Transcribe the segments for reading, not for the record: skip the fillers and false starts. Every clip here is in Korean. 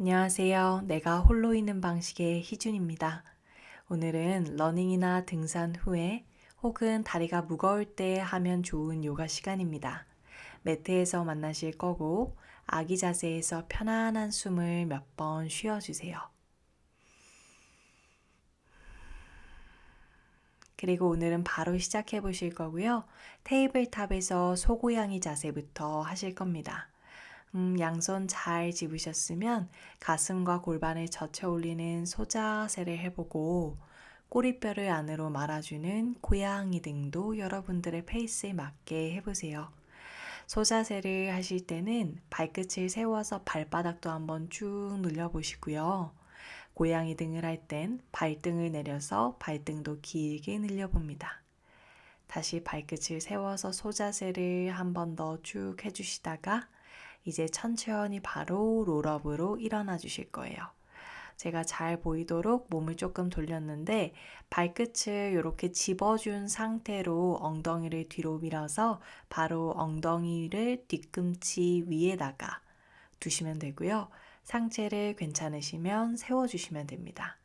안녕하세요. 내가 홀로 있는 방식의 희준입니다. 오늘은 러닝이나 등산 후에 혹은 다리가 무거울 때 하면 좋은 요가 시간입니다. 매트에서 만나실 거고 아기 자세에서 편안한 숨을 몇 번 쉬어주세요. 그리고 오늘은 바로 시작해 보실 거고요. 테이블탑에서 소고양이 자세부터 하실 겁니다. 양손 잘 집으셨으면 가슴과 골반을 젖혀 올리는 소자세를 해보고 꼬리뼈를 안으로 말아주는 고양이 등도 여러분들의 페이스에 맞게 해보세요. 소자세를 하실 때는 발끝을 세워서 발바닥도 한번 쭉 늘려보시고요. 고양이 등을 할 땐 발등을 내려서 발등도 길게 늘려봅니다. 다시 발끝을 세워서 소자세를 한 번 더 쭉 해주시다가 이제 천천히 바로 롤업으로 일어나 주실 거예요. 제가 잘 보이도록 몸을 조금 돌렸는데 발끝을 이렇게 집어준 상태로 엉덩이를 뒤로 밀어서 바로 엉덩이를 뒤꿈치 위에다가 두시면 되고요. 상체를 괜찮으시면 세워주시면 됩니다.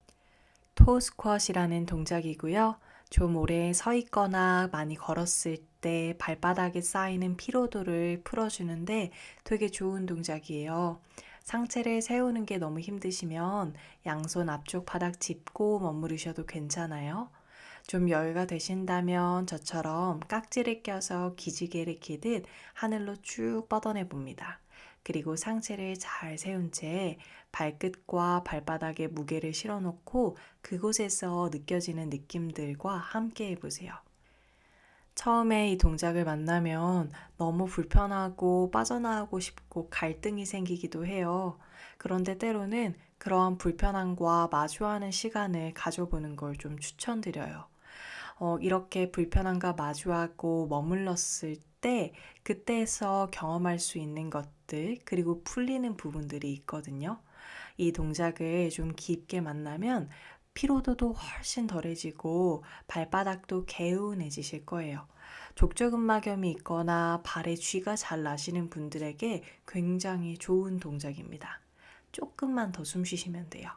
토 스쿼시라는 동작이고요. 좀 오래 서 있거나 많이 걸었을 때 발바닥에 쌓이는 피로도를 풀어주는데 되게 좋은 동작이에요. 상체를 세우는 게 너무 힘드시면 양손 앞쪽 바닥 짚고 머무르셔도 괜찮아요. 좀 여유가 되신다면 저처럼 깍지를 껴서 기지개를 키듯 하늘로 쭉 뻗어내 봅니다. 그리고 상체를 잘 세운 채 발끝과 발바닥에 무게를 실어 놓고 그곳에서 느껴지는 느낌들과 함께 해보세요. 처음에 이 동작을 만나면 너무 불편하고 빠져나가고 싶고 갈등이 생기기도 해요. 그런데 때로는 그러한 불편함과 마주하는 시간을 가져보는 걸 좀 추천드려요. 이렇게 불편함과 마주하고 머물렀을 때 그때에서 경험할 수 있는 것들 그리고 풀리는 부분들이 있거든요. 이 동작을 좀 깊게 만나면 피로도도 훨씬 덜해지고 발바닥도 개운해지실 거예요. 족저근막염이 있거나 발에 쥐가 잘 나시는 분들에게 굉장히 좋은 동작입니다. 조금만 더 숨 쉬시면 돼요.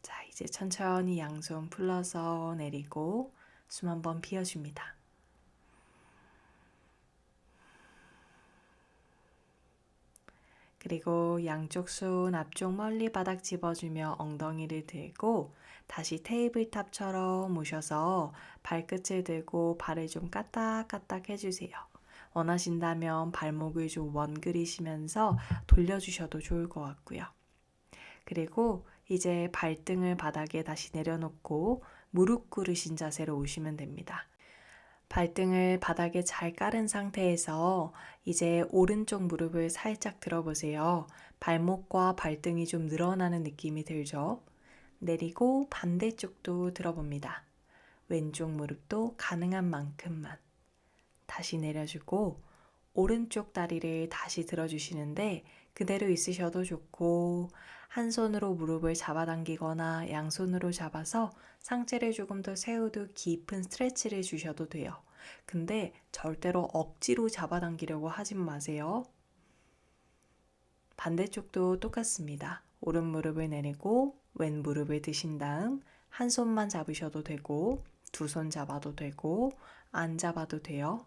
자, 이제 천천히 양손 풀러서 내리고 숨 한번 비워줍니다. 그리고 양쪽 손 앞쪽 멀리 바닥 집어주며 엉덩이를 들고 다시 테이블탑처럼 오셔서 발끝을 들고 발을 좀 까딱까딱 해주세요. 원하신다면 발목을 좀 원그리시면서 돌려주셔도 좋을 것 같고요. 그리고 이제 발등을 바닥에 다시 내려놓고 무릎 꿇으신 자세로 오시면 됩니다. 발등을 바닥에 잘 깔은 상태에서 이제 오른쪽 무릎을 살짝 들어보세요. 발목과 발등이 좀 늘어나는 느낌이 들죠? 내리고 반대쪽도 들어봅니다. 왼쪽 무릎도 가능한 만큼만. 다시 내려주고 오른쪽 다리를 다시 들어주시는데 그대로 있으셔도 좋고 한 손으로 무릎을 잡아당기거나 양손으로 잡아서 상체를 조금 더 세우듯 깊은 스트레치를 주셔도 돼요. 근데 절대로 억지로 잡아당기려고 하지 마세요. 반대쪽도 똑같습니다. 오른 무릎을 내리고 왼 무릎을 드신 다음 한 손만 잡으셔도 되고 두 손 잡아도 되고 안 잡아도 돼요.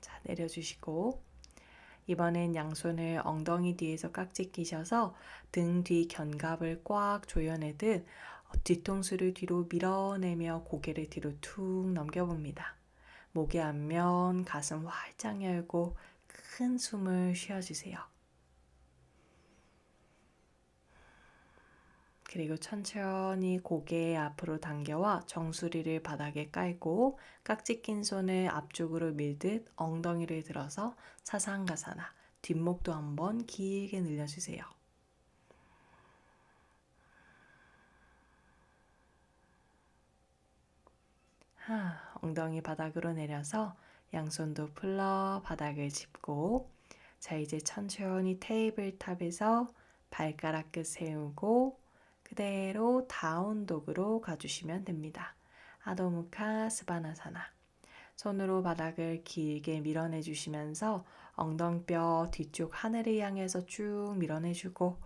자, 내려주시고 이번엔 양손을 엉덩이 뒤에서 깍지 끼셔서 등 뒤 견갑을 꽉 조여내듯 뒤통수를 뒤로 밀어내며 고개를 뒤로 툭 넘겨봅니다. 목의 앞면, 가슴 활짝 열고 큰 숨을 쉬어주세요. 그리고 천천히 고개 앞으로 당겨와 정수리를 바닥에 깔고 깍지 낀 손을 앞쪽으로 밀듯 엉덩이를 들어서 사상가사나 뒷목도 한번 길게 늘려주세요. 엉덩이 바닥으로 내려서 양손도 풀러 바닥을 짚고 자, 이제 천천히 테이블탑에서 발가락 끝 세우고 그대로 다운독으로 가주시면 됩니다. 아도무카 스바나사나. 손으로 바닥을 길게 밀어내 주시면서 엉덩뼈 뒤쪽 하늘을 향해서 쭉 밀어내 주고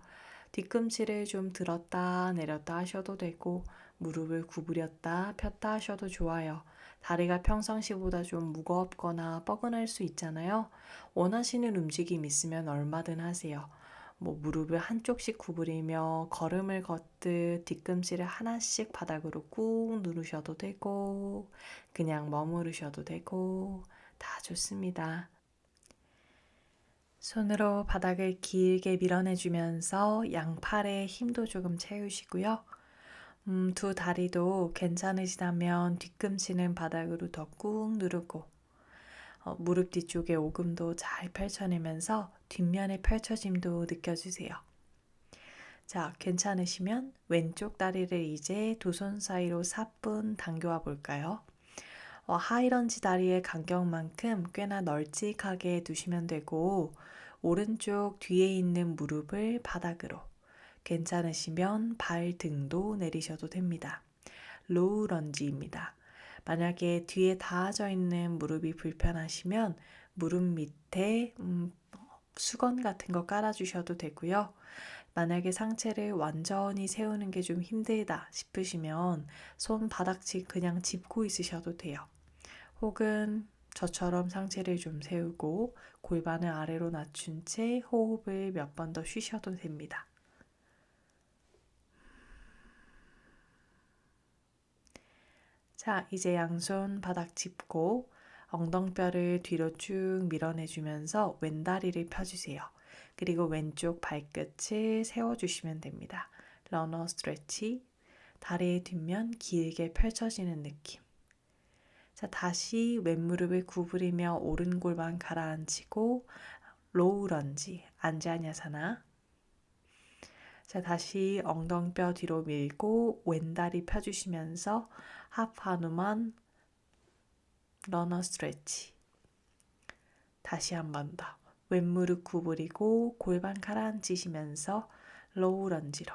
뒤꿈치를 좀 들었다 내렸다 하셔도 되고 무릎을 구부렸다 폈다 하셔도 좋아요. 다리가 평상시보다 좀 무겁거나 뻐근할 수 있잖아요. 원하시는 움직임 있으면 얼마든 하세요. 무릎을 한쪽씩 구부리며 걸음을 걷듯 뒤꿈치를 하나씩 바닥으로 꾹 누르셔도 되고 그냥 머무르셔도 되고 다 좋습니다. 손으로 바닥을 길게 밀어내주면서 양팔에 힘도 조금 채우시고요. 두 다리도 괜찮으시다면 뒤꿈치는 바닥으로 더 꾹 누르고 무릎 뒤쪽에 오금도 잘 펼쳐내면서 뒷면의 펼쳐짐도 느껴주세요. 자, 괜찮으시면 왼쪽 다리를 이제 두 손 사이로 사뿐 당겨와 볼까요? 하이런지 다리의 간격만큼 꽤나 널찍하게 두시면 되고 오른쪽 뒤에 있는 무릎을 바닥으로 괜찮으시면 발 등도 내리셔도 됩니다. 로우 런지입니다. 만약에 뒤에 닿아져 있는 무릎이 불편하시면 무릎 밑에 수건 같은 거 깔아주셔도 되고요. 만약에 상체를 완전히 세우는 게 좀 힘들다 싶으시면 손 바닥치 그냥 짚고 있으셔도 돼요. 혹은 저처럼 상체를 좀 세우고 골반을 아래로 낮춘 채 호흡을 몇 번 더 쉬셔도 됩니다. 자, 이제 양손 바닥 짚고 엉덩뼈를 뒤로 쭉 밀어내주면서 왼다리를 펴주세요. 그리고 왼쪽 발끝을 세워주시면 됩니다. 러너 스트레치, 다리의 뒷면 길게 펼쳐지는 느낌. 자, 다시 왼무릎을 구부리며 오른 골반 가라앉히고 로우 런지, 안자냐사나. 자, 다시 엉덩뼈 뒤로 밀고 왼다리 펴주시면서 하프하누만 러너 스트레치. 다시 한 번 더. 왼무릎 구부리고 골반 가라앉히시면서 로우 런지로.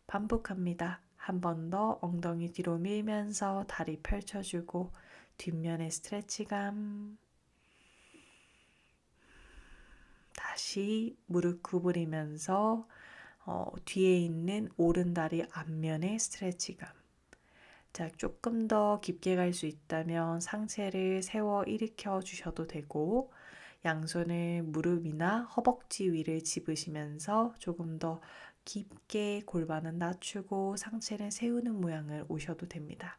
반복합니다. 한 번 더 엉덩이 뒤로 밀면서 다리 펼쳐주고 뒷면의 스트레치감. 다시 무릎 구부리면서 뒤에 있는 오른다리 앞면의 스트레치감. 자, 조금 더 깊게 갈 수 있다면 상체를 세워 일으켜 주셔도 되고 양손을 무릎이나 허벅지 위를 집으시면서 조금 더 깊게 골반은 낮추고 상체를 세우는 모양을 오셔도 됩니다.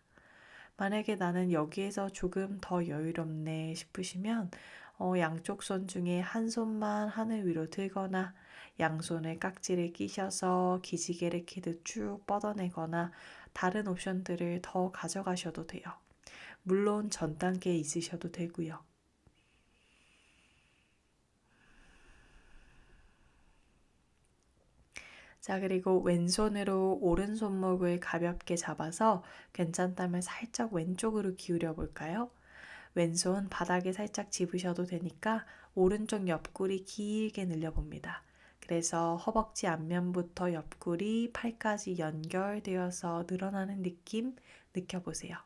만약에 나는 여기에서 조금 더 여유롭네 싶으시면 양쪽 손 중에 한 손만 하늘 위로 들거나 양손에 깍지를 끼셔서 기지개를 키듯 쭉 뻗어내거나 다른 옵션들을 더 가져가셔도 돼요. 물론 전 단계에 있으셔도 되고요. 자, 그리고 왼손으로 오른손목을 가볍게 잡아서 괜찮다면 살짝 왼쪽으로 기울여 볼까요? 왼손 바닥에 살짝 집으셔도 되니까 오른쪽 옆구리 길게 늘려봅니다. 그래서 허벅지 앞면부터 옆구리, 팔까지 연결되어서 늘어나는 느낌 느껴보세요.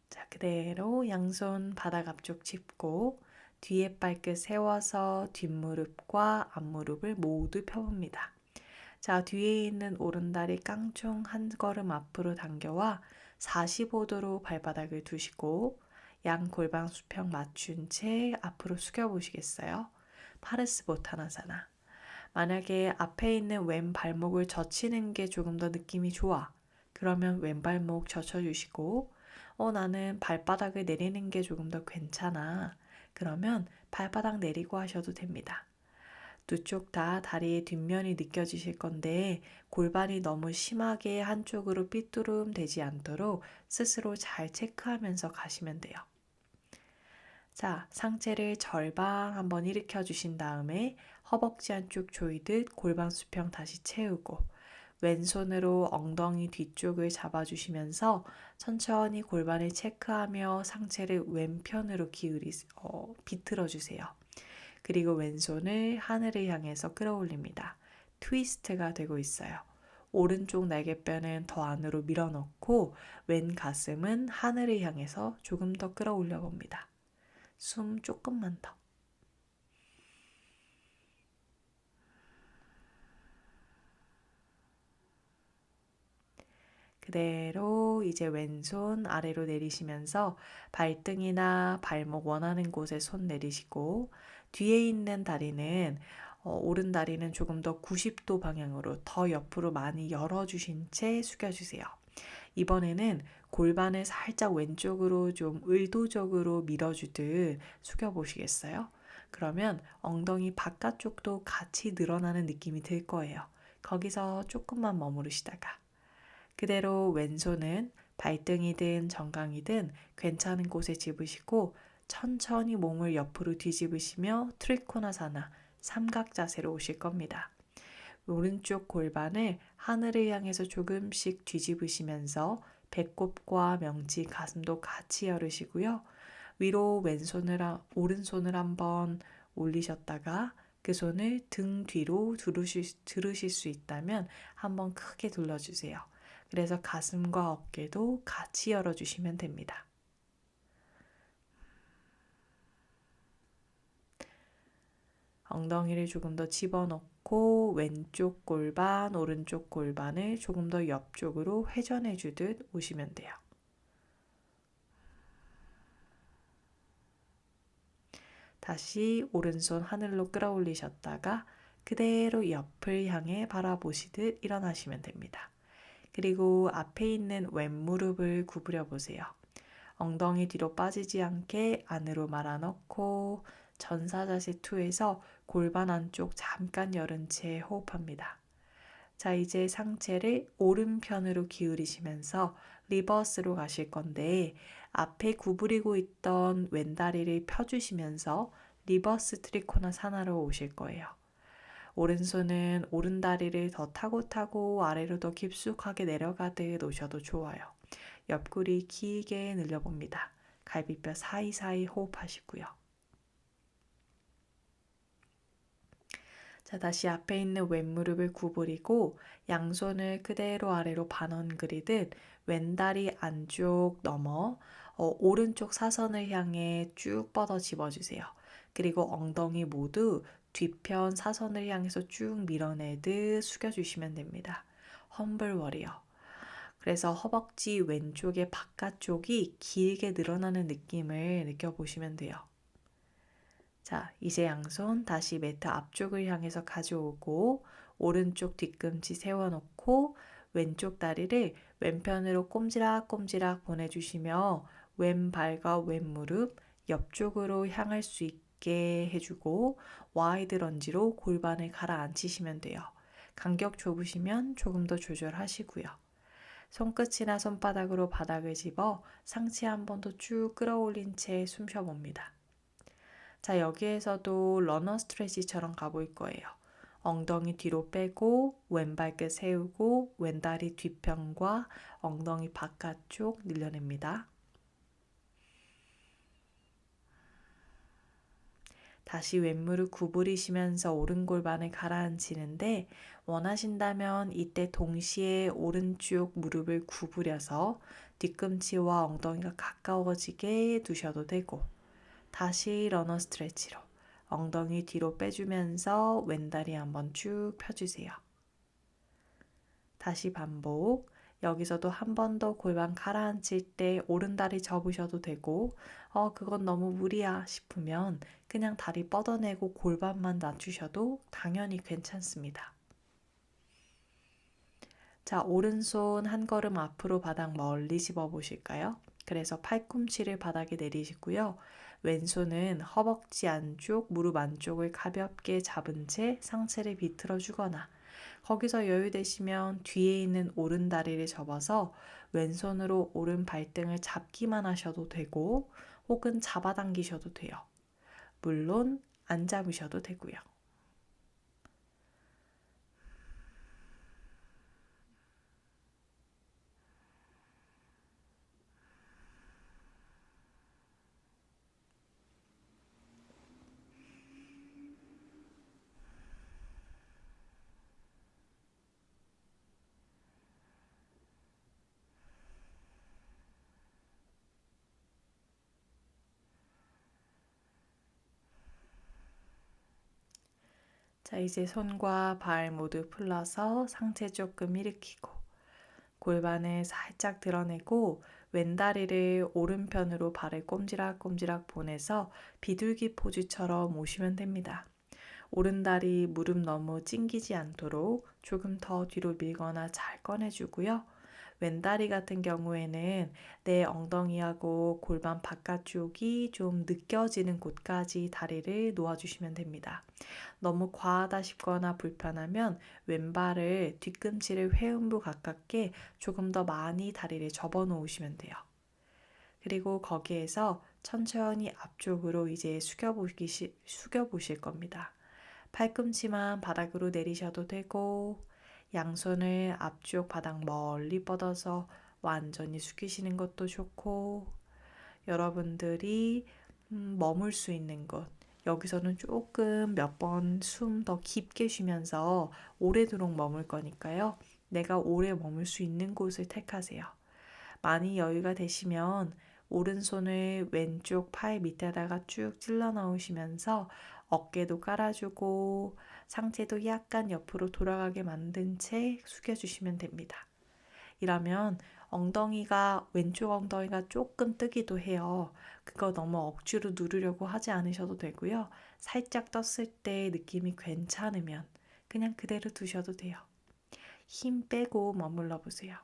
자, 그대로 양손 바닥 앞쪽 짚고 뒤에 발끝 세워서 뒷무릎과 앞무릎을 모두 펴봅니다. 자, 뒤에 있는 오른다리 깡총 한 걸음 앞으로 당겨와 45도로 발바닥을 두시고 양 골반 수평 맞춘 채 앞으로 숙여 보시겠어요? 파르스보타나사나. 만약에 앞에 있는 왼 발목을 젖히는 게 조금 더 느낌이 좋아. 그러면 왼발목 젖혀주시고 나는 발바닥을 내리는 게 조금 더 괜찮아. 그러면 발바닥 내리고 하셔도 됩니다. 두 쪽 다 다리의 뒷면이 느껴지실 건데 골반이 너무 심하게 한쪽으로 삐뚤음 되지 않도록 스스로 잘 체크하면서 가시면 돼요. 자, 상체를 절방 한번 일으켜 주신 다음에 허벅지 한쪽 조이듯 골반 수평 다시 채우고 왼손으로 엉덩이 뒤쪽을 잡아주시면서 천천히 골반을 체크하며 상체를 왼편으로 비틀어 주세요. 그리고 왼손을 하늘을 향해서 끌어올립니다. 트위스트가 되고 있어요. 오른쪽 날개뼈는 더 안으로 밀어넣고 왼 가슴은 하늘을 향해서 조금 더 끌어올려 봅니다. 숨 조금만 더. 그대로 이제 왼손 아래로 내리시면서 발등이나 발목 원하는 곳에 손 내리시고 뒤에 있는 다리는 오른 다리는 조금 더 90도 방향으로 더 옆으로 많이 열어주신 채 숙여주세요. 이번에는 골반을 살짝 왼쪽으로 좀 의도적으로 밀어주듯 숙여보시겠어요? 그러면 엉덩이 바깥쪽도 같이 늘어나는 느낌이 들 거예요. 거기서 조금만 머무르시다가 그대로 왼손은 발등이든 정강이든 괜찮은 곳에 집으시고 천천히 몸을 옆으로 뒤집으시며 트리코나사나 삼각 자세로 오실 겁니다. 오른쪽 골반을 하늘을 향해서 조금씩 뒤집으시면서 배꼽과 명치, 가슴도 같이 열으시고요. 위로 오른손을 한번 올리셨다가 그 손을 등 뒤로 들으실 수 있다면 한번 크게 둘러주세요. 그래서 가슴과 어깨도 같이 열어주시면 됩니다. 엉덩이를 조금 더 집어넣고 왼쪽 골반, 오른쪽 골반을 조금 더 옆쪽으로 회전해 주듯 오시면 돼요. 다시 오른손 하늘로 끌어올리셨다가 그대로 옆을 향해 바라보시듯 일어나시면 됩니다. 그리고 앞에 있는 왼무릎을 구부려 보세요. 엉덩이 뒤로 빠지지 않게 안으로 말아넣고 전사자세 2에서 골반 안쪽 잠깐 열은 채 호흡합니다. 자, 이제 상체를 오른편으로 기울이시면서 리버스로 가실 건데 앞에 구부리고 있던 왼다리를 펴주시면서 리버스 트리코나사나로 오실 거예요. 오른손은 오른다리를 더 타고 아래로 더 깊숙하게 내려가듯 오셔도 좋아요. 옆구리 길게 늘려봅니다. 갈비뼈 사이사이 호흡하시고요. 자, 다시 앞에 있는 왼무릎을 구부리고 양손을 그대로 아래로 반원 그리듯 왼다리 안쪽 넘어 오른쪽 사선을 향해 쭉 뻗어 집어주세요. 그리고 엉덩이 모두 뒤편 사선을 향해서 쭉 밀어내듯 숙여주시면 됩니다. 험블 워리어. 그래서 허벅지 왼쪽의 바깥쪽이 길게 늘어나는 느낌을 느껴보시면 돼요. 자, 이제 양손 다시 매트 앞쪽을 향해서 가져오고 오른쪽 뒤꿈치 세워놓고 왼쪽 다리를 왼편으로 꼼지락꼼지락 보내주시며 왼발과 왼무릎 옆쪽으로 향할 수 있게 해주고 와이드 런지로 골반을 가라앉히시면 돼요. 간격 좁으시면 조금 더 조절하시고요. 손끝이나 손바닥으로 바닥을 집어 상체 한 번 더 쭉 끌어올린 채 숨 쉬어봅니다. 자, 여기에서도 러너 스트레치처럼 가볼 거예요. 엉덩이 뒤로 빼고 왼발끝 세우고 왼다리 뒤편과 엉덩이 바깥쪽 늘려냅니다. 다시 왼무릎 구부리시면서 오른 골반을 가라앉히는데 원하신다면 이때 동시에 오른쪽 무릎을 구부려서 뒤꿈치와 엉덩이가 가까워지게 두셔도 되고 다시 러너 스트레치로 엉덩이 뒤로 빼주면서 왼다리 한번 쭉 펴주세요. 다시 반복. 여기서도 한 번 더 골반 가라앉힐 때 오른다리 접으셔도 되고 그건 너무 무리야 싶으면 그냥 다리 뻗어내고 골반만 낮추셔도 당연히 괜찮습니다. 자, 오른손 한 걸음 앞으로 바닥 멀리 집어 보실까요? 그래서 팔꿈치를 바닥에 내리시고요. 왼손은 허벅지 안쪽, 무릎 안쪽을 가볍게 잡은 채 상체를 비틀어 주거나 거기서 여유되시면 뒤에 있는 오른 다리를 접어서 왼손으로 오른 발등을 잡기만 하셔도 되고 혹은 잡아당기셔도 돼요. 물론 안 잡으셔도 되고요. 자, 이제 손과 발 모두 풀러서 상체 조금 일으키고 골반을 살짝 드러내고 왼다리를 오른편으로 발을 꼼지락꼼지락 보내서 비둘기 포즈처럼 오시면 됩니다. 오른다리 무릎 너무 찡기지 않도록 조금 더 뒤로 밀거나 잘 꺼내주고요. 왼다리 같은 경우에는 내 엉덩이하고 골반 바깥쪽이 좀 느껴지는 곳까지 다리를 놓아주시면 됩니다. 너무 과하다 싶거나 불편하면 왼발을 뒤꿈치를 회음부 가깝게 조금 더 많이 다리를 접어 놓으시면 돼요. 그리고 거기에서 천천히 앞쪽으로 이제 숙여보실 겁니다. 팔꿈치만 바닥으로 내리셔도 되고 양손을 앞쪽 바닥 멀리 뻗어서 완전히 숙이시는 것도 좋고 여러분들이 머물 수 있는 곳 여기서는 조금 몇 번 숨 더 깊게 쉬면서 오래도록 머물 거니까요. 내가 오래 머물 수 있는 곳을 택하세요. 많이 여유가 되시면 오른손을 왼쪽 팔 밑에다가 쭉 찔러 넣으시면서 어깨도 깔아주고 상체도 약간 옆으로 돌아가게 만든 채 숙여주시면 됩니다. 이러면 왼쪽 엉덩이가 조금 뜨기도 해요. 그거 너무 억지로 누르려고 하지 않으셔도 되고요. 살짝 떴을 때 느낌이 괜찮으면 그냥 그대로 두셔도 돼요. 힘 빼고 머물러 보세요.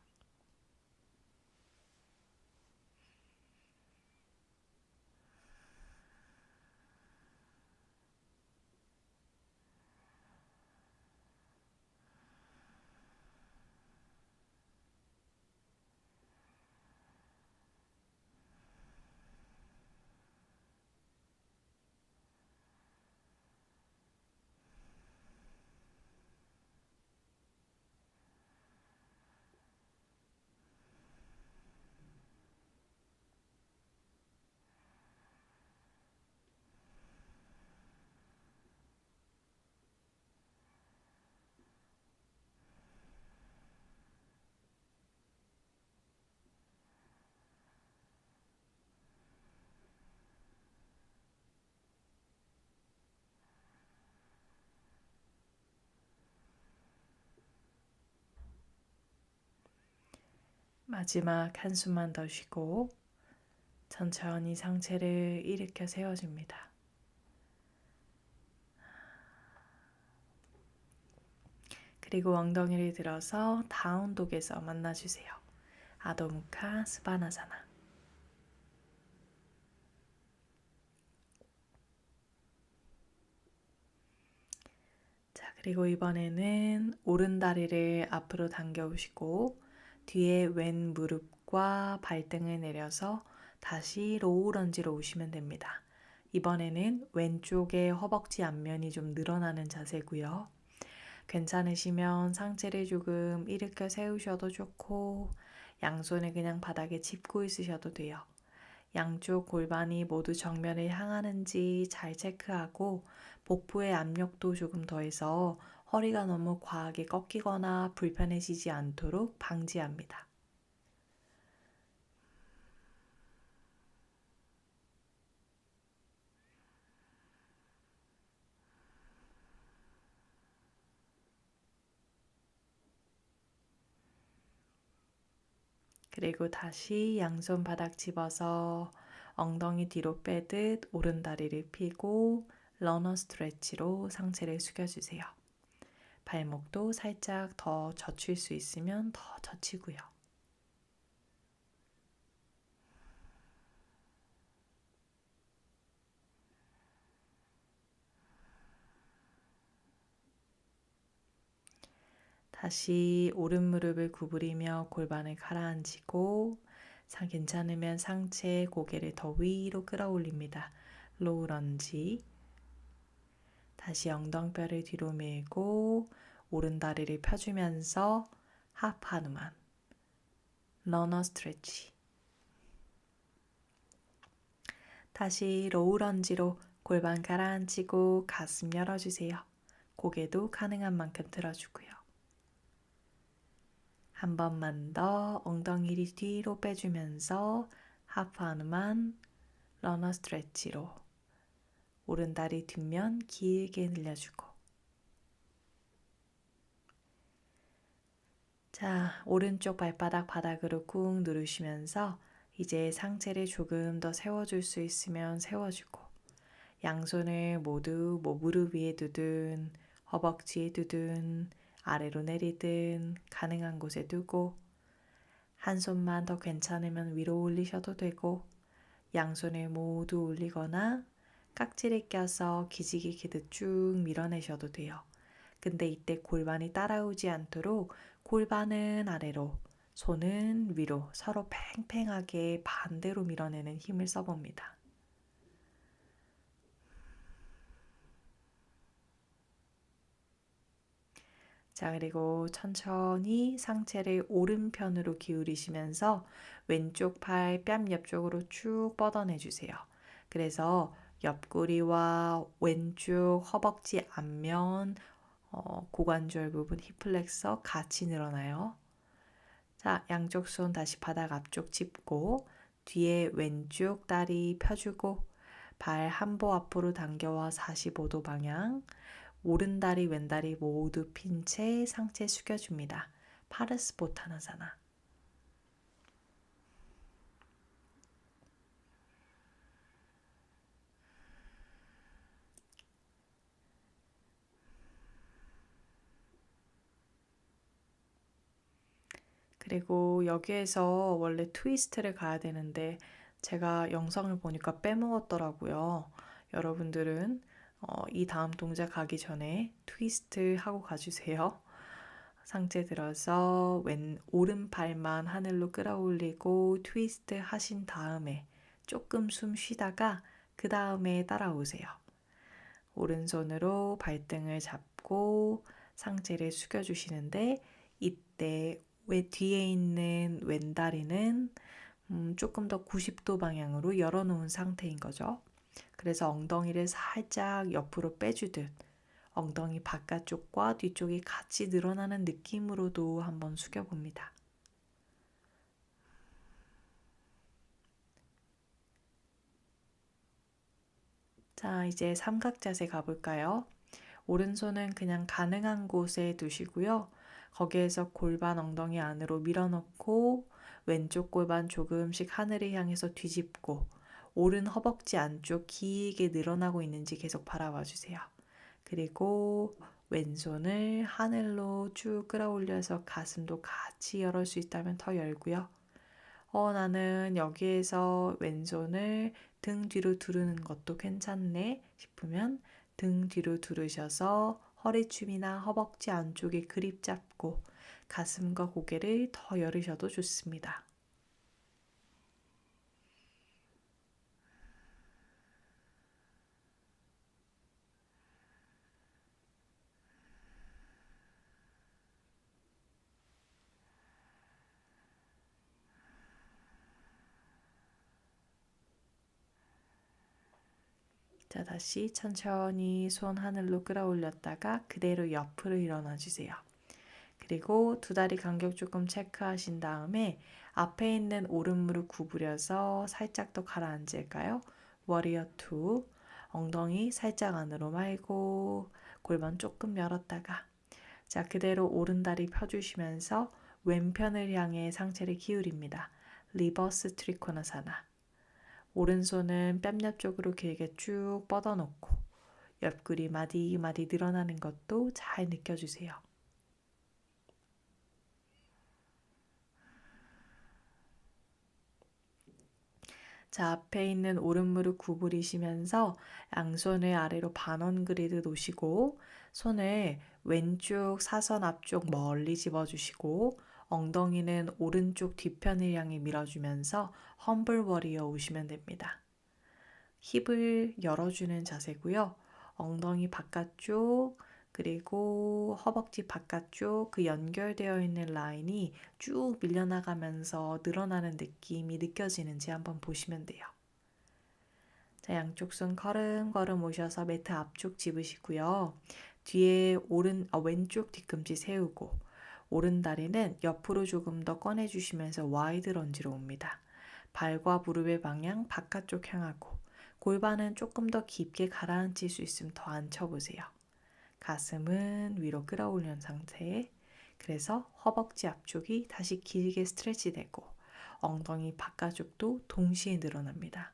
마지막 한숨만 더 쉬고 천천히 상체를 일으켜 세워줍니다. 그리고 엉덩이를 들어서 다운독에서 만나주세요. 아도무카 스바나사나. 자, 그리고 이번에는 오른 다리를 앞으로 당겨오시고 뒤에 왼 무릎과 발등을 내려서 다시 로우 런지로 오시면 됩니다. 이번에는 왼쪽의 허벅지 앞면이 좀 늘어나는 자세고요. 괜찮으시면 상체를 조금 일으켜 세우셔도 좋고 양손을 그냥 바닥에 짚고 있으셔도 돼요. 양쪽 골반이 모두 정면을 향하는지 잘 체크하고 복부의 압력도 조금 더해서 허리가 너무 과하게 꺾이거나 불편해지지 않도록 방지합니다. 그리고 다시 양손 바닥 집어서 엉덩이 뒤로 빼듯 오른 다리를 펴고 러너 스트레치로 상체를 숙여주세요. 발목도 살짝 더 젖힐 수 있으면 더 젖히고요. 다시 오른 무릎을 구부리며 골반을 가라앉히고 괜찮으면 상체 고개를 더 위로 끌어올립니다. 로우 런지. 다시 엉덩뼈를 뒤로 밀고 오른 다리를 펴주면서 하프 하누만. 러너 스트레치. 다시 로우 런지로 골반 가라앉히고 가슴 열어주세요. 고개도 가능한 만큼 들어주고요. 한 번만 더 엉덩이를 뒤로 빼주면서 하프 하누만 러너 스트레치로 오른다리 뒷면 길게 늘려주고 자, 오른쪽 발바닥 바닥으로 꾹 누르시면서 이제 상체를 조금 더 세워줄 수 있으면 세워주고 양손을 모두 무릎 위에 두든 허벅지에 두든 아래로 내리든 가능한 곳에 두고 한 손만 더 괜찮으면 위로 올리셔도 되고 양손을 모두 올리거나 깍지를 껴서 기지개 키듯 쭉 밀어내셔도 돼요. 근데 이때 골반이 따라오지 않도록 골반은 아래로, 손은 위로 서로 팽팽하게 반대로 밀어내는 힘을 써봅니다. 자, 그리고 천천히 상체를 오른편으로 기울이시면서 왼쪽 팔 뺨 옆쪽으로 쭉 뻗어내주세요. 그래서 옆구리와 왼쪽 허벅지 앞면, 고관절 부분 힙플렉서 같이 늘어나요. 자, 양쪽 손 다시 바닥 앞쪽 짚고 뒤에 왼쪽 다리 펴주고 발 한 보 앞으로 당겨와 45도 방향 오른 다리 왼 다리 모두 핀 채 상체 숙여줍니다. 파르스포타나사나. 그리고 여기에서 원래 트위스트를 가야 되는데 제가 영상을 보니까 빼먹었더라고요. 여러분들은 이 다음 동작 가기 전에 트위스트 하고 가주세요. 상체 들어서 오른발만 하늘로 끌어올리고 트위스트 하신 다음에 조금 숨 쉬다가 그 다음에 따라오세요. 오른손으로 발등을 잡고 상체를 숙여주시는데 이때 뒤에 있는 왼다리는 조금 더 90도 방향으로 열어놓은 상태인 거죠. 그래서 엉덩이를 살짝 옆으로 빼주듯 엉덩이 바깥쪽과 뒤쪽이 같이 늘어나는 느낌으로도 한번 숙여봅니다. 자, 이제 삼각 자세 가볼까요? 오른손은 그냥 가능한 곳에 두시고요. 거기에서 골반 엉덩이 안으로 밀어넣고 왼쪽 골반 조금씩 하늘을 향해서 뒤집고 오른 허벅지 안쪽 길게 늘어나고 있는지 계속 바라봐 주세요. 그리고 왼손을 하늘로 쭉 끌어올려서 가슴도 같이 열을 수 있다면 더 열고요. 나는 여기에서 왼손을 등 뒤로 두르는 것도 괜찮네 싶으면 등 뒤로 두르셔서 허리춤이나 허벅지 안쪽에 그립 잡고 가슴과 고개를 더 열으셔도 좋습니다. 자, 다시 천천히 손 하늘로 끌어올렸다가 그대로 옆으로 일어나 주세요. 그리고 두 다리 간격 조금 체크하신 다음에 앞에 있는 오른 무릎 구부려서 살짝 더 가라앉을까요? 워리어 2. 엉덩이 살짝 안으로 말고 골반 조금 열었다가 자, 그대로 오른 다리 펴주시면서 왼편을 향해 상체를 기울입니다. 리버스 트리코나사나. 오른손은 뺨 옆쪽으로 길게 쭉 뻗어놓고 옆구리 마디마디 늘어나는 것도 잘 느껴주세요. 자, 앞에 있는 오른 무릎 구부리시면서 양손을 아래로 반원 그리드 놓으시고 손을 왼쪽 사선 앞쪽 멀리 집어주시고 엉덩이는 오른쪽 뒤편을 향해 밀어주면서 험블 워리어 오시면 됩니다. 힙을 열어주는 자세고요. 엉덩이 바깥쪽 그리고 허벅지 바깥쪽 그 연결되어 있는 라인이 쭉 밀려나가면서 늘어나는 느낌이 느껴지는지 한번 보시면 돼요. 자, 양쪽 손 걸음걸음 오셔서 매트 앞쪽 집으시고요. 뒤에 왼쪽 뒤꿈치 세우고 오른 다리는 옆으로 조금 더 꺼내주시면서 와이드 런지로 옵니다. 발과 무릎의 방향 바깥쪽 향하고 골반은 조금 더 깊게 가라앉힐 수 있으면 더 앉혀보세요. 가슴은 위로 끌어올린 상태. 그래서 허벅지 앞쪽이 다시 길게 스트레치 되고 엉덩이 바깥쪽도 동시에 늘어납니다.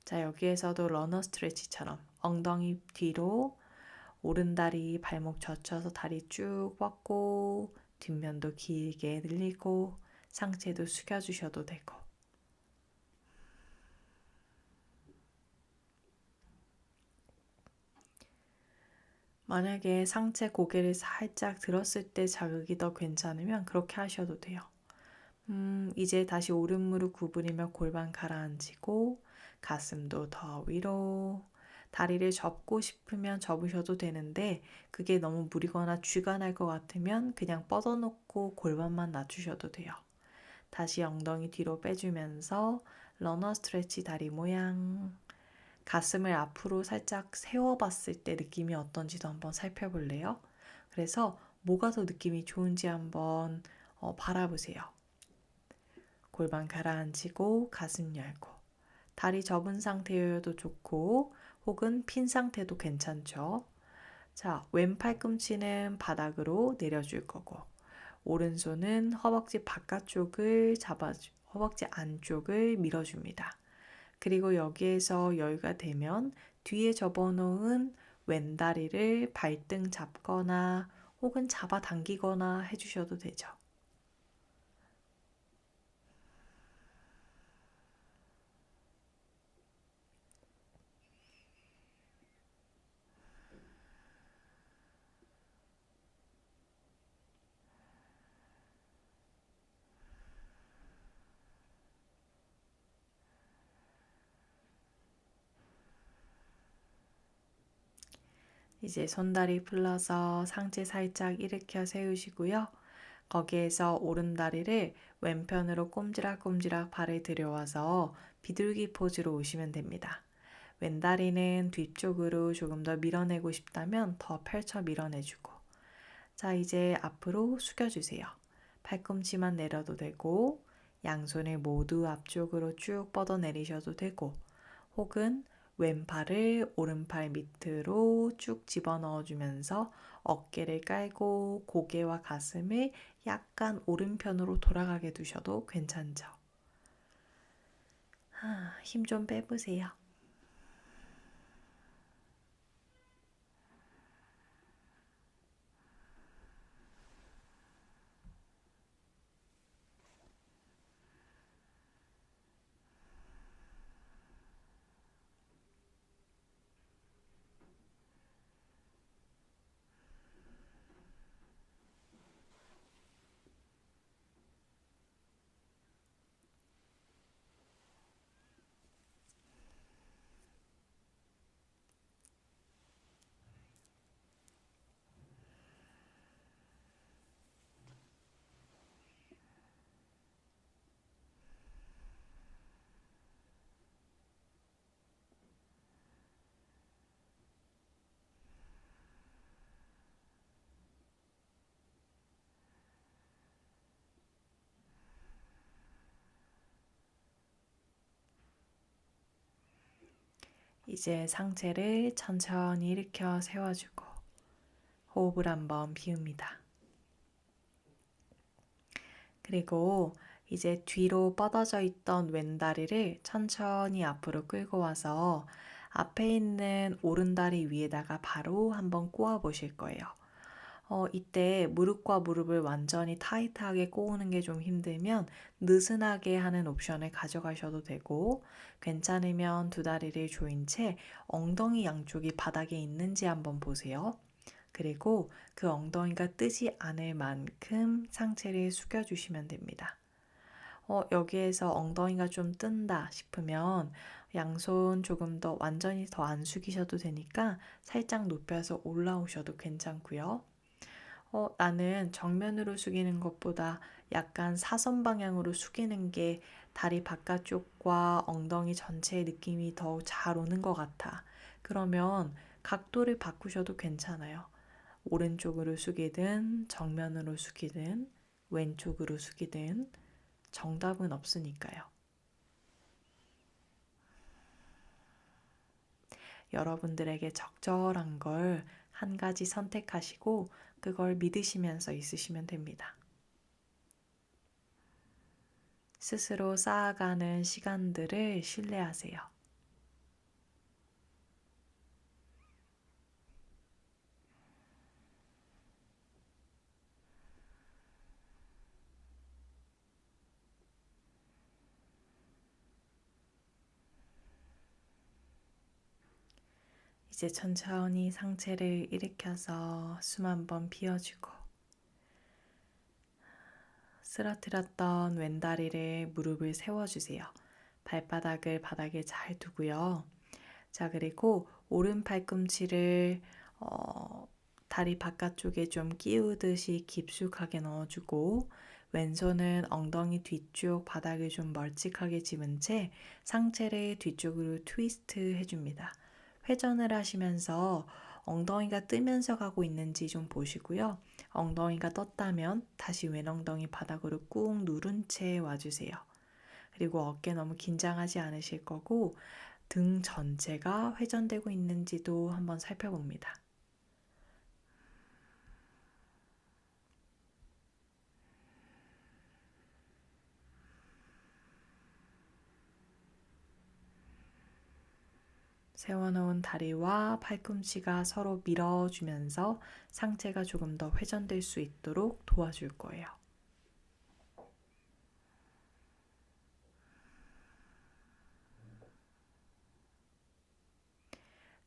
자, 여기에서도 러너 스트레치처럼 엉덩이 뒤로 오른다리 발목 젖혀서 다리 쭉 뻗고 뒷면도 길게 늘리고 상체도 숙여주셔도 되고 만약에 상체 고개를 살짝 들었을 때 자극이 더 괜찮으면 그렇게 하셔도 돼요. 이제 다시 오른 무릎 구부리며 골반 가라앉히고 가슴도 더 위로 다리를 접고 싶으면 접으셔도 되는데 그게 너무 무리거나 쥐가 날 것 같으면 그냥 뻗어놓고 골반만 낮추셔도 돼요. 다시 엉덩이 뒤로 빼주면서 러너 스트레치 다리 모양 가슴을 앞으로 살짝 세워봤을 때 느낌이 어떤지도 한번 살펴볼래요? 그래서 뭐가 더 느낌이 좋은지 한번 바라보세요. 골반 가라앉히고 가슴 열고 다리 접은 상태여도 좋고 혹은 핀 상태도 괜찮죠. 자, 왼 팔꿈치는 바닥으로 내려줄 거고 오른손은 허벅지 바깥쪽을 허벅지 안쪽을 밀어줍니다. 그리고 여기에서 여유가 되면 뒤에 접어놓은 왼다리를 발등 잡거나 혹은 잡아당기거나 해주셔도 되죠. 이제 손다리 풀러서 상체 살짝 일으켜 세우시고요. 거기에서 오른다리를 왼편으로 꼼지락꼼지락 발을 들여와서 비둘기 포즈로 오시면 됩니다. 왼다리는 뒤쪽으로 조금 더 밀어내고 싶다면 더 펼쳐 밀어내주고 자, 이제 앞으로 숙여주세요. 팔꿈치만 내려도 되고 양손을 모두 앞쪽으로 쭉 뻗어 내리셔도 되고 혹은 왼팔을 오른팔 밑으로 쭉 집어넣어 주면서 어깨를 깔고 고개와 가슴을 약간 오른편으로 돌아가게 두셔도 괜찮죠. 힘 좀 빼보세요. 이제 상체를 천천히 일으켜 세워주고 호흡을 한번 비웁니다. 그리고 이제 뒤로 뻗어져 있던 왼다리를 천천히 앞으로 끌고 와서 앞에 있는 오른다리 위에다가 바로 한번 꼬아 보실 거예요. 이때 무릎과 무릎을 완전히 타이트하게 꼬우는 게 좀 힘들면 느슨하게 하는 옵션을 가져가셔도 되고 괜찮으면 두 다리를 조인 채 엉덩이 양쪽이 바닥에 있는지 한번 보세요. 그리고 그 엉덩이가 뜨지 않을 만큼 상체를 숙여주시면 됩니다. 여기에서 엉덩이가 좀 뜬다 싶으면 양손 조금 더 완전히 더 안 숙이셔도 되니까 살짝 높여서 올라오셔도 괜찮고요. 나는 정면으로 숙이는 것보다 약간 사선 방향으로 숙이는 게 다리 바깥쪽과 엉덩이 전체의 느낌이 더 잘 오는 것 같아. 그러면 각도를 바꾸셔도 괜찮아요. 오른쪽으로 숙이든 정면으로 숙이든 왼쪽으로 숙이든 정답은 없으니까요. 여러분들에게 적절한 걸 한 가지 선택하시고 그걸 믿으시면서 있으시면 됩니다. 스스로 쌓아가는 시간들을 신뢰하세요. 이제 천천히 상체를 일으켜서 숨 한번 비워주고 쓰러뜨렸던 왼다리를 무릎을 세워주세요. 발바닥을 바닥에 잘 두고요. 자, 그리고 오른 팔꿈치를 다리 바깥쪽에 좀 끼우듯이 깊숙하게 넣어주고 왼손은 엉덩이 뒤쪽 바닥을 좀 멀찍하게 집은 채 상체를 뒤쪽으로 트위스트 해줍니다. 회전을 하시면서 엉덩이가 뜨면서 가고 있는지 좀 보시고요. 엉덩이가 떴다면 다시 왼 엉덩이 바닥으로 꾹 누른 채 와주세요. 그리고 어깨 너무 긴장하지 않으실 거고 등 전체가 회전되고 있는지도 한번 살펴봅니다. 세워놓은 다리와 팔꿈치가 서로 밀어주면서 상체가 조금 더 회전될 수 있도록 도와줄 거예요.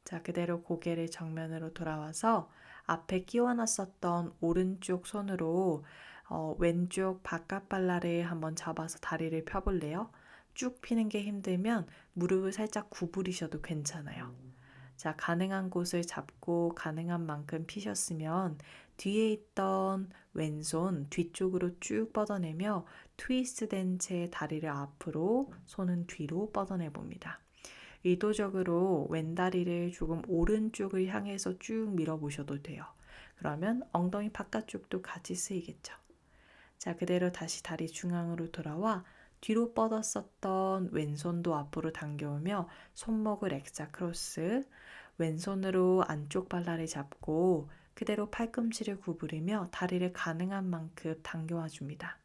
자, 그대로 고개를 정면으로 돌아와서 앞에 끼워놨었던 오른쪽 손으로 왼쪽 바깥 발라를 한번 잡아서 다리를 펴볼래요? 쭉 피는 게 힘들면 무릎을 살짝 구부리셔도 괜찮아요. 자, 가능한 곳을 잡고 가능한 만큼 피셨으면 뒤에 있던 왼손 뒤쪽으로 쭉 뻗어내며 트위스트 된 채 다리를 앞으로, 손은 뒤로 뻗어내 봅니다. 의도적으로 왼다리를 조금 오른쪽을 향해서 쭉 밀어보셔도 돼요. 그러면 엉덩이 바깥쪽도 같이 쓰이겠죠. 자, 그대로 다시 다리 중앙으로 돌아와 뒤로 뻗었었던 왼손도 앞으로 당겨오며 손목을 X자 크로스, 왼손으로 안쪽 발라를 잡고 그대로 팔꿈치를 구부리며 다리를 가능한 만큼 당겨와 줍니다.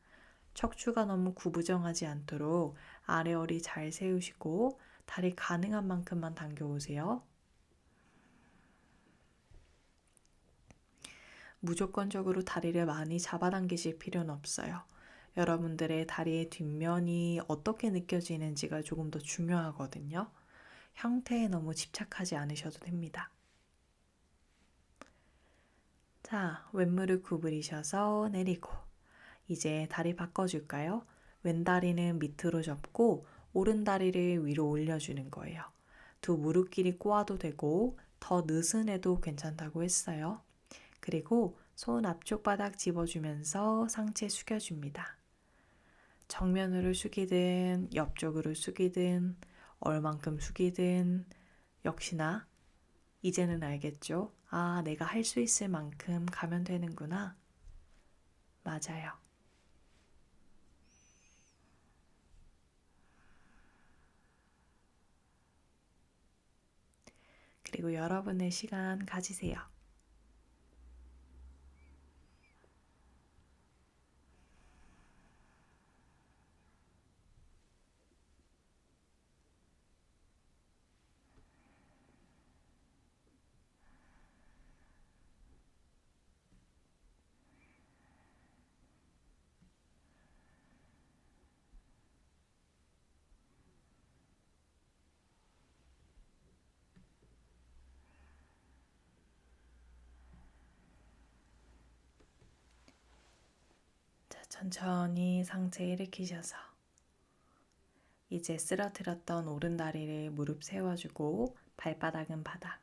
척추가 너무 구부정하지 않도록 아래 허리 잘 세우시고 다리 가능한 만큼만 당겨오세요. 무조건적으로 다리를 많이 잡아당기실 필요는 없어요. 여러분들의 다리의 뒷면이 어떻게 느껴지는지가 조금 더 중요하거든요. 형태에 너무 집착하지 않으셔도 됩니다. 자, 왼무릎 구부리셔서 내리고 이제 다리 바꿔줄까요? 왼다리는 밑으로 접고 오른다리를 위로 올려주는 거예요. 두 무릎끼리 꼬아도 되고 더 느슨해도 괜찮다고 했어요. 그리고 손 앞쪽 바닥 집어주면서 상체 숙여줍니다. 정면으로 숙이든 옆쪽으로 숙이든 얼만큼 숙이든 역시나 이제는 알겠죠? 아, 내가 할 수 있을 만큼 가면 되는구나. 맞아요. 그리고 여러분의 시간 가지세요. 자, 천천히 상체 일으키셔서 이제 쓰러뜨렸던 오른다리를 무릎 세워주고 발바닥은 바닥.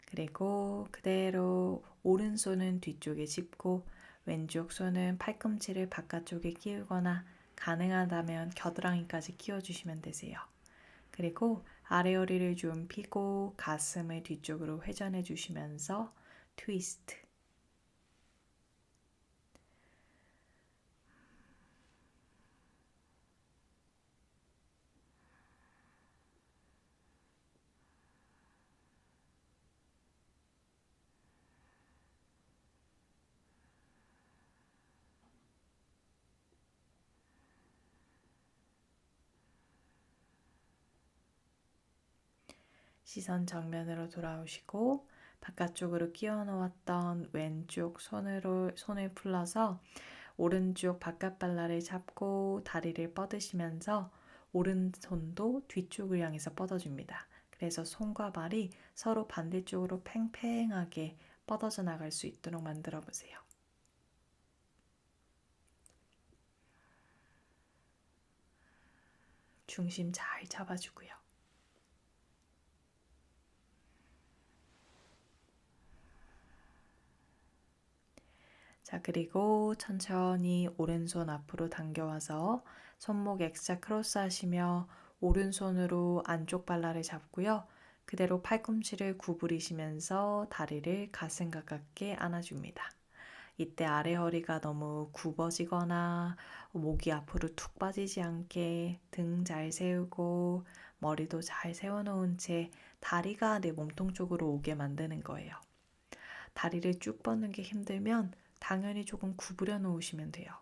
그리고 그대로 오른손은 뒤쪽에 짚고 왼쪽 손은 팔꿈치를 바깥쪽에 끼우거나 가능하다면 겨드랑이까지 끼워주시면 되세요. 그리고 아래 허리를 좀 펴고 가슴을 뒤쪽으로 회전해 주시면서 트위스트. 시선 정면으로 돌아오시고 바깥쪽으로 끼워 놓았던 왼쪽 손을 풀러서 오른쪽 바깥 발날을 잡고 다리를 뻗으시면서 오른손도 뒤쪽을 향해서 뻗어줍니다. 그래서 손과 발이 서로 반대쪽으로 팽팽하게 뻗어져 나갈 수 있도록 만들어 보세요. 중심 잘 잡아주고요. 자, 그리고 천천히 오른손 앞으로 당겨와서 손목 X자 크로스 하시며 오른손으로 안쪽 발날을 잡고요. 그대로 팔꿈치를 구부리시면서 다리를 가슴 가깝게 안아줍니다. 이때 아래 허리가 너무 굽어지거나 목이 앞으로 툭 빠지지 않게 등 잘 세우고 머리도 잘 세워놓은 채 다리가 내 몸통 쪽으로 오게 만드는 거예요. 다리를 쭉 뻗는 게 힘들면 당연히 조금 구부려 놓으시면 돼요.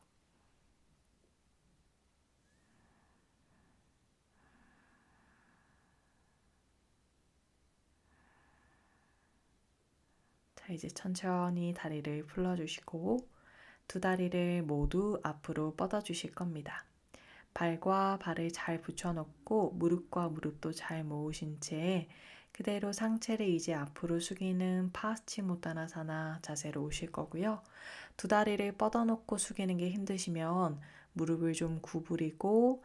자, 이제 천천히 다리를 풀어주시고 두 다리를 모두 앞으로 뻗어주실 겁니다. 발과 발을 잘 붙여놓고 무릎과 무릎도 잘 모으신 채 그대로 상체를 이제 앞으로 숙이는 파스치모타나사나 자세로 오실 거고요. 두 다리를 뻗어놓고 숙이는 게 힘드시면 무릎을 좀 구부리고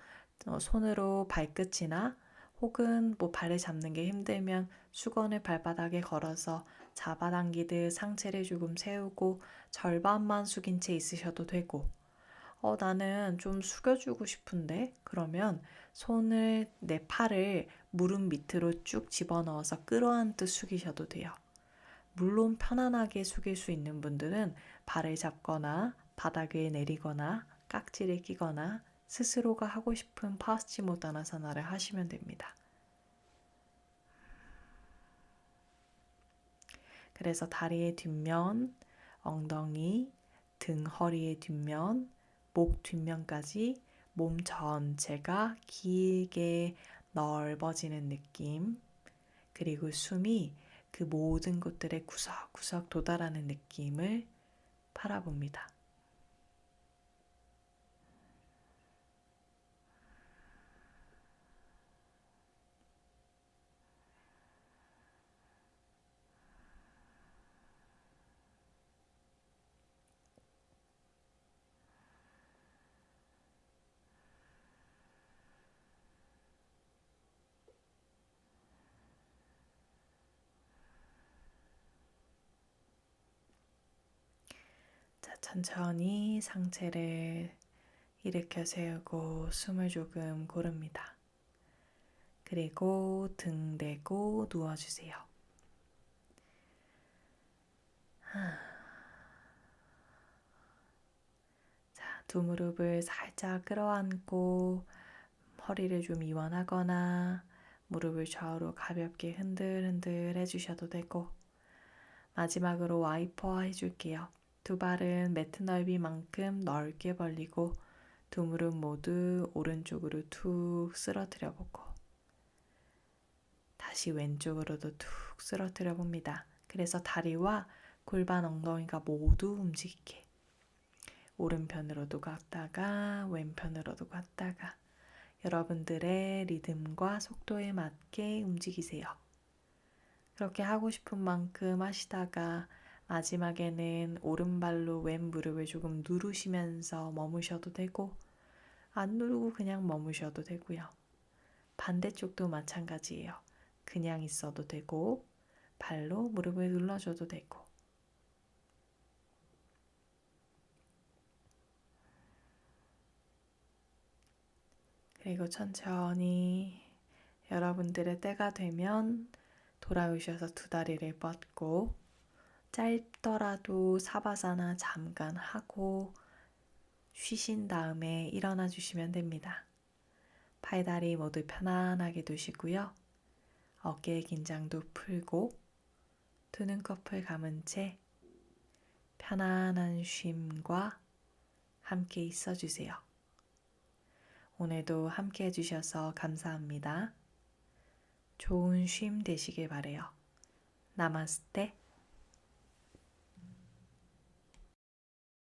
손으로 발끝이나 혹은 발을 잡는 게 힘들면 수건을 발바닥에 걸어서 잡아당기듯 상체를 조금 세우고 절반만 숙인 채 있으셔도 되고 나는 좀 숙여주고 싶은데 그러면 손을 내 팔을 무릎 밑으로 쭉 집어넣어서 끌어안듯 숙이셔도 돼요. 물론 편안하게 숙일 수 있는 분들은 발을 잡거나 바닥에 내리거나 깍지를 끼거나 스스로가 하고 싶은 파스치모타나사나를 하시면 됩니다. 그래서 다리의 뒷면, 엉덩이, 등 허리의 뒷면, 목 뒷면까지 몸 전체가 길게 넓어지는 느낌, 그리고 숨이 그 모든 곳들에 구석구석 도달하는 느낌을 바라봅니다. 자, 천천히 상체를 일으켜 세우고 숨을 조금 고릅니다. 그리고 등 대고 누워주세요. 자, 두 무릎을 살짝 끌어안고 허리를 좀 이완하거나 무릎을 좌우로 가볍게 흔들흔들 해주셔도 되고 마지막으로 와이퍼 해줄게요. 두 발은 매트 넓이만큼 넓게 벌리고 두 무릎 모두 오른쪽으로 툭 쓰러뜨려 보고 다시 왼쪽으로도 툭 쓰러뜨려 봅니다. 그래서 다리와 골반 엉덩이가 모두 움직이게 오른편으로도 갔다가 왼편으로도 갔다가 여러분들의 리듬과 속도에 맞게 움직이세요. 그렇게 하고 싶은 만큼 하시다가 마지막에는 오른발로 왼 무릎을 조금 누르시면서 머무셔도 되고 안 누르고 그냥 머무셔도 되고요. 반대쪽도 마찬가지예요. 그냥 있어도 되고 발로 무릎을 눌러줘도 되고 그리고 천천히 여러분들의 때가 되면 돌아오셔서 두 다리를 뻗고 짧더라도 사바사나 잠깐 하고 쉬신 다음에 일어나 주시면 됩니다. 팔다리 모두 편안하게 두시고요. 어깨의 긴장도 풀고 두 눈꺼풀 감은 채 편안한 쉼과 함께 있어주세요. 오늘도 함께 해주셔서 감사합니다. 좋은 쉼 되시길 바래요. 나마스테.